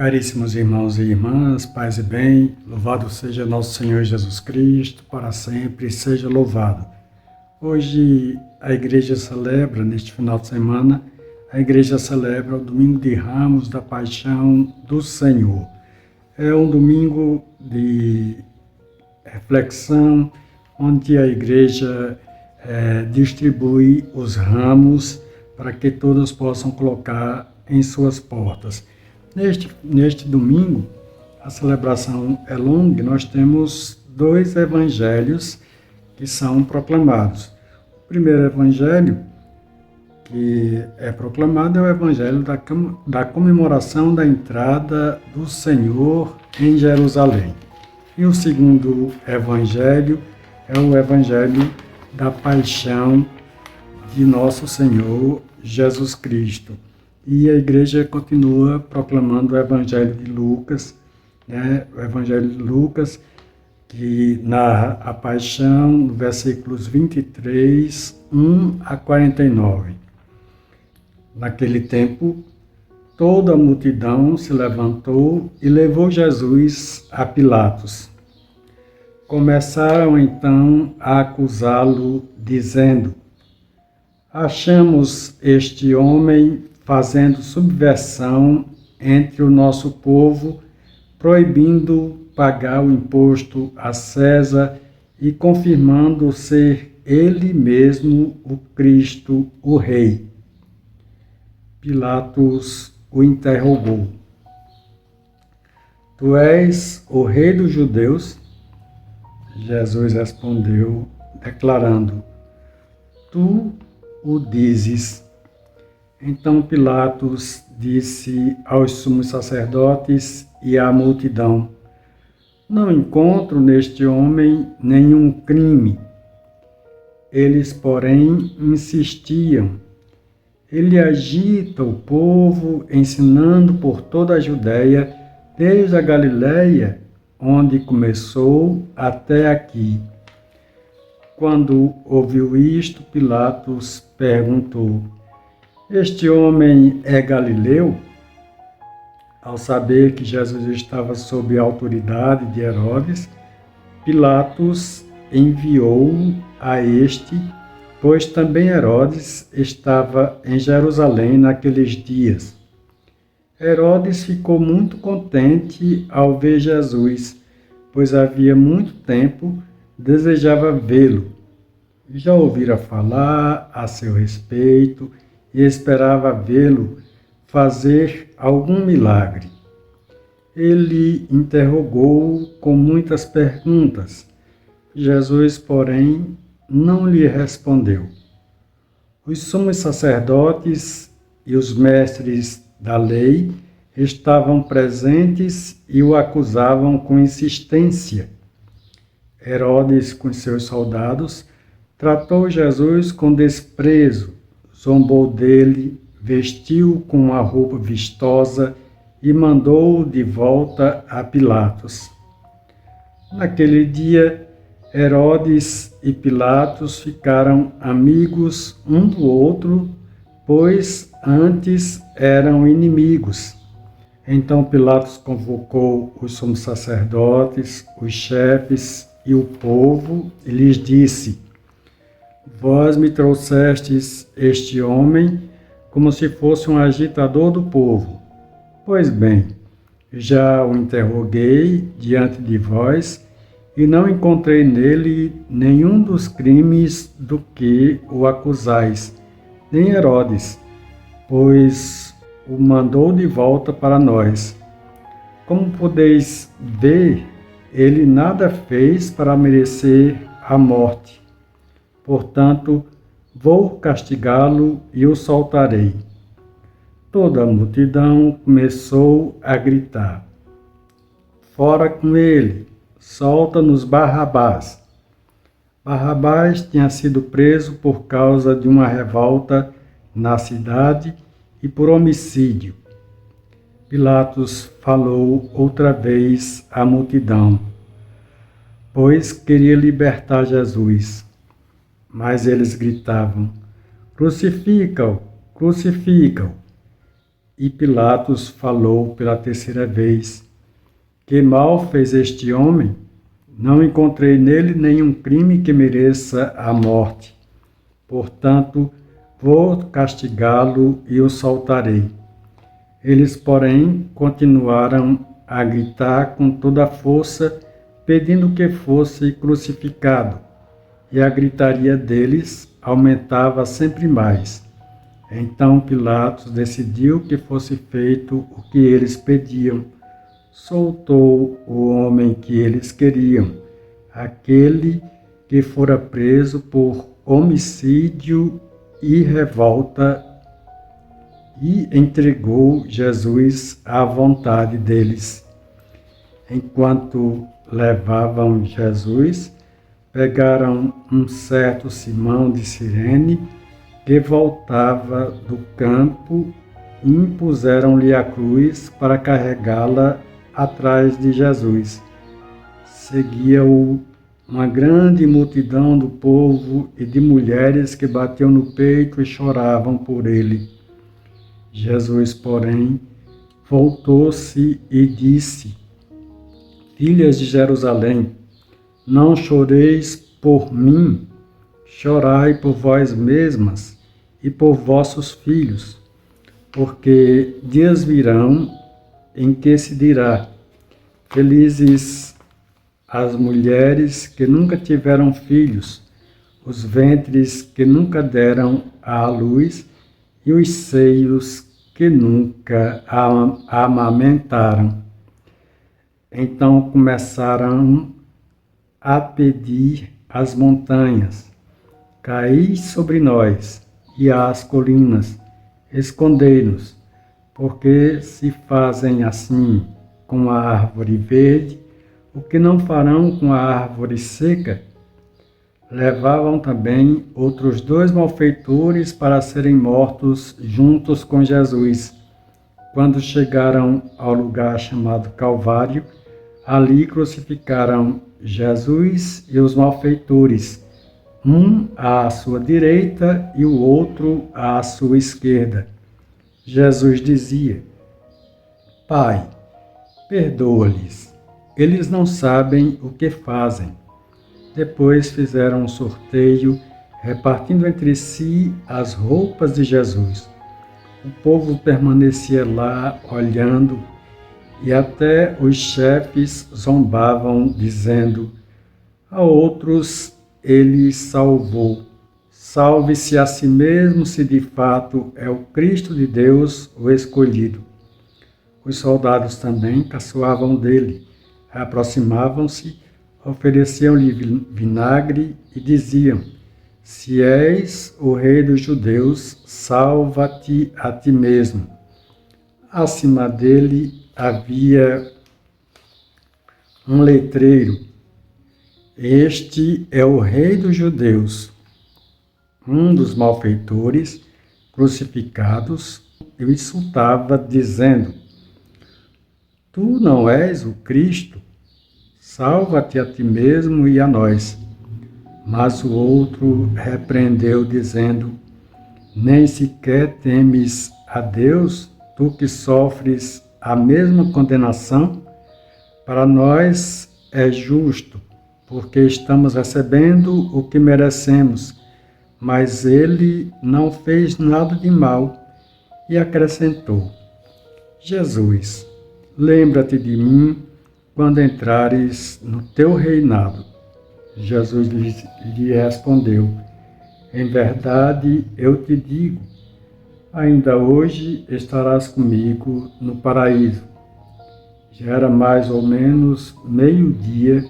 Caríssimos irmãos e irmãs, paz e bem, louvado seja nosso Senhor Jesus Cristo, para sempre seja louvado. Hoje a igreja celebra, neste final de semana, a igreja celebra o Domingo de Ramos da Paixão do Senhor. É um domingo de reflexão, onde a igreja distribui os ramos para que todos possam colocar em suas portas. Neste domingo, a celebração é longa, nós temos 2 evangelhos que são proclamados. O primeiro evangelho que é proclamado é o evangelho da comemoração da entrada do Senhor em Jerusalém. E o segundo evangelho é o evangelho da paixão de nosso Senhor Jesus Cristo. E a igreja continua proclamando o Evangelho de Lucas, o Evangelho de Lucas, que narra a paixão, versículos 23, 1 a 49. Naquele tempo, toda a multidão se levantou e levou Jesus a Pilatos. Começaram então a acusá-lo, dizendo: achamos este homem fazendo subversão entre o nosso povo, proibindo pagar o imposto a César e confirmando ser ele mesmo o Cristo, o Rei. Pilatos o interrogou: Tu és o Rei dos Judeus? Jesus respondeu, declarando: Tu o dizes. Então Pilatos disse aos sumos sacerdotes e à multidão: Não encontro neste homem nenhum crime. Eles, porém, insistiam: Ele agita o povo, ensinando por toda a Judéia, desde a Galiléia, onde começou, até aqui. Quando ouviu isto, Pilatos perguntou: Este homem é galileu? Ao saber que Jesus estava sob a autoridade de Herodes, Pilatos enviou-o a este, pois também Herodes estava em Jerusalém naqueles dias. Herodes ficou muito contente ao ver Jesus, pois havia muito tempo desejava vê-lo. Já ouvira falar a seu respeito e esperava vê-lo fazer algum milagre. Ele interrogou-o com muitas perguntas. Jesus, porém, não lhe respondeu. Os sumos sacerdotes e os mestres da lei estavam presentes e o acusavam com insistência. Herodes, com seus soldados, tratou Jesus com desprezo, zombou dele, vestiu-o com uma roupa vistosa e mandou-o de volta a Pilatos. Naquele dia, Herodes e Pilatos ficaram amigos um do outro, pois antes eram inimigos. Então Pilatos convocou os sumos sacerdotes, os chefes e o povo e lhes disse: Vós me trouxestes este homem como se fosse um agitador do povo. Pois bem, já o interroguei diante de vós e não encontrei nele nenhum dos crimes do que o acusais, nem Herodes, pois o mandou de volta para nós. Como podeis ver, ele nada fez para merecer a morte. Portanto, vou castigá-lo e o soltarei. Toda a multidão começou a gritar: Fora com ele! Solta-nos Barrabás! Barrabás tinha sido preso por causa de uma revolta na cidade e por homicídio. Pilatos falou outra vez à multidão, pois queria libertar Jesus. Mas eles gritavam: Crucifica-o, crucifica-o. e Pilatos falou pela terceira vez: Que mal fez este homem? Não encontrei nele nenhum crime que mereça a morte. Portanto, vou castigá-lo e o soltarei. Eles, porém, continuaram a gritar com toda a força, pedindo que fosse crucificado. E a gritaria deles aumentava sempre mais. Então Pilatos decidiu que fosse feito o que eles pediam. Soltou o homem que eles queriam, aquele que fora preso por homicídio e revolta, e entregou Jesus à vontade deles. Enquanto levavam Jesus, pegaram um certo Simão de Cirene, que voltava do campo, e impuseram-lhe a cruz para carregá-la atrás de Jesus. Seguia-o uma grande multidão do povo e de mulheres que batiam no peito e choravam por ele. Jesus, porém, voltou-se e disse: Filhas de Jerusalém, não choreis por mim, chorai por vós mesmas e por vossos filhos, porque dias virão em que se dirá: Felizes as mulheres que nunca tiveram filhos, os ventres que nunca deram à luz e os seios que nunca amamentaram. Então começaram a pedir às montanhas: Caí sobre nós, e às colinas: Escondei-nos, porque se fazem assim com a árvore verde, o que não farão com a árvore seca? Levavam também outros 2 malfeitores para serem mortos juntos com Jesus. Quando chegaram ao lugar chamado Calvário, ali crucificaram Jesus e os malfeitores, um à sua direita e o outro à sua esquerda. Jesus dizia: Pai, perdoa-lhes, eles não sabem o que fazem. Depois fizeram um sorteio, repartindo entre si as roupas de Jesus. O povo permanecia lá olhando, e até os chefes zombavam, dizendo: A outros ele salvou. Salve-se a si mesmo, se de fato é o Cristo de Deus, o escolhido. Os soldados também caçoavam dele, aproximavam-se, ofereciam-lhe vinagre e diziam: Se és o rei dos judeus, salva-te a ti mesmo. Acima dele havia um letreiro: Este é o rei dos judeus. Um dos malfeitores crucificados o insultava, dizendo: Tu não és o Cristo? Salva-te a ti mesmo e a nós. Mas o outro repreendeu, dizendo: Nem sequer temes a Deus, tu que sofres a mesma condenação? Para nós é justo, porque estamos recebendo o que merecemos. Mas ele não fez nada de mal. E acrescentou: Jesus, lembra-te de mim quando entrares no teu reinado. Jesus lhe respondeu: Em verdade eu te digo, ainda hoje estarás comigo no paraíso. Já era mais ou menos meio-dia,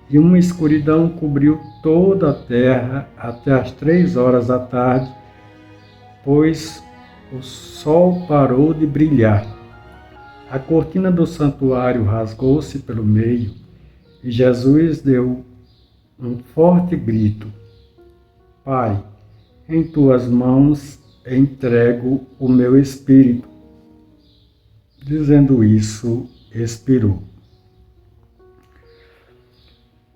e uma escuridão cobriu toda a terra até as 3 horas da tarde, pois o sol parou de brilhar. A cortina do santuário rasgou-se pelo meio, e Jesus deu um forte grito: Pai, em tuas mãos entrego o meu espírito. Dizendo isso, expirou.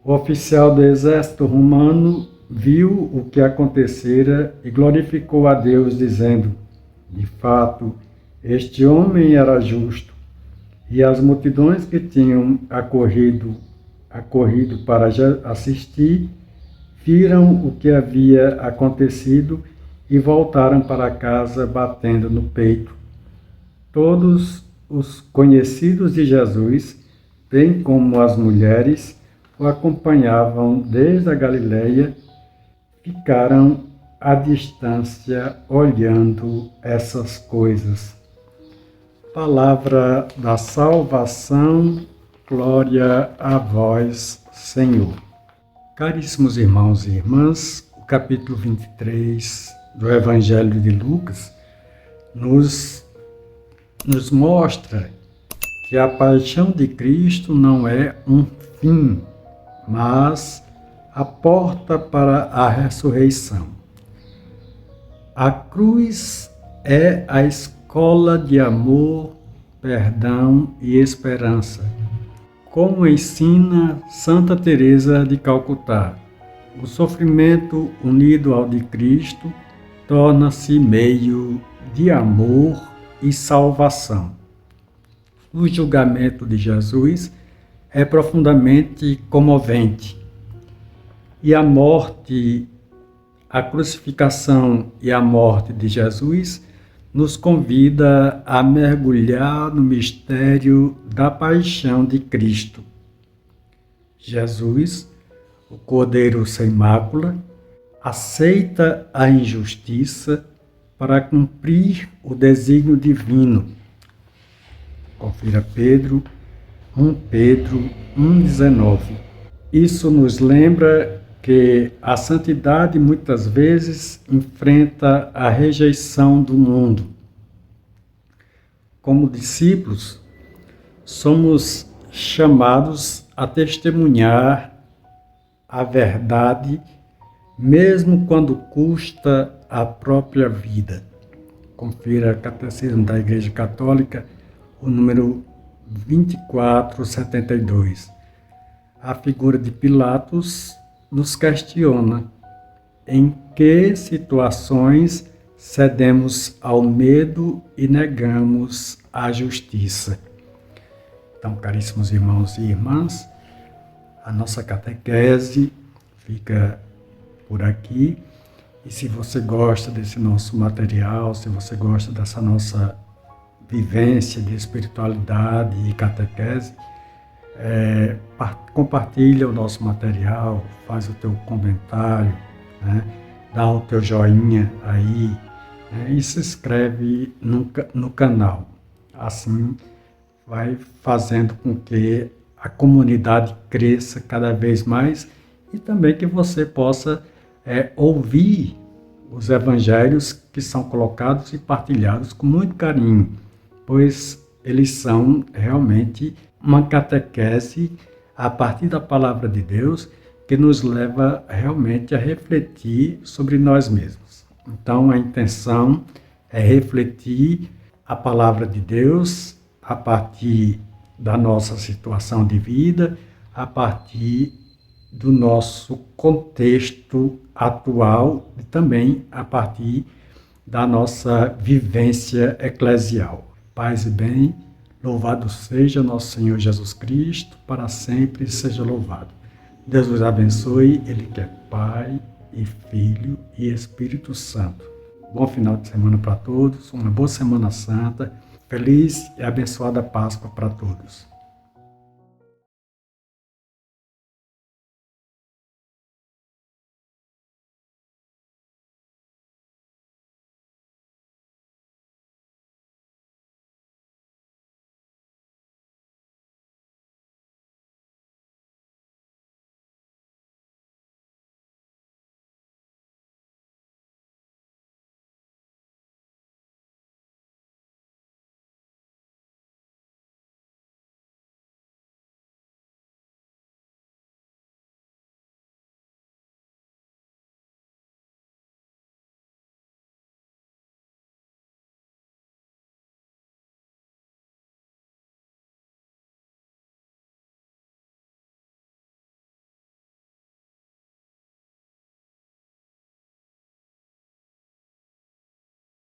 O oficial do exército romano viu o que acontecera e glorificou a Deus, dizendo: De fato, Este homem era justo, e as multidões que tinham acorrido para assistir, viram o que havia acontecido e voltaram para casa batendo no peito. Todos os conhecidos de Jesus, bem como as mulheres, o acompanhavam desde a Galileia, ficaram à distância olhando essas coisas. Palavra da salvação, glória a vós, Senhor. Caríssimos irmãos e irmãs, o capítulo 23 do Evangelho de Lucas nos mostra que a paixão de Cristo não é um fim, mas a porta para a ressurreição. A cruz é a escola de amor, perdão e esperança. Como ensina Santa Teresa de Calcutá, o sofrimento unido ao de Cristo torna-se meio de amor e salvação. O julgamento de Jesus é profundamente comovente. E a morte, a crucificação e a morte de Jesus nos convida a mergulhar no mistério da paixão de Cristo. Jesus, o Cordeiro sem mácula, aceita a injustiça para cumprir o desígnio divino. Confira Pedro 1:19. Isso nos lembra que a santidade muitas vezes enfrenta a rejeição do mundo. Como discípulos, somos chamados a testemunhar a verdade, mesmo quando custa a própria vida. Confira Catecismo da Igreja Católica, o número 2472. A figura de Pilatos nos questiona em que situações cedemos ao medo e negamos a justiça. Então, caríssimos irmãos e irmãs, a nossa catequese fica por aqui. E se você gosta desse nosso material, se você gosta dessa nossa vivência de espiritualidade e catequese, compartilha o nosso material, faz o teu comentário, né? Dá o teu joinha aí, né? E se inscreve no canal. Assim vai fazendo com que a comunidade cresça cada vez mais e também que você possa ouvir os evangelhos que são colocados e partilhados com muito carinho, pois eles são realmente uma catequese a partir da palavra de Deus que nos leva realmente a refletir sobre nós mesmos. Então, a intenção é refletir a palavra de Deus a partir da nossa situação de vida, a partir do nosso contexto atual e também a partir da nossa vivência eclesial. Paz e bem, louvado seja nosso Senhor Jesus Cristo, para sempre seja louvado. Deus os abençoe, Ele que é Pai e Filho e Espírito Santo. Bom final de semana para todos, uma boa Semana Santa, feliz e abençoada Páscoa para todos.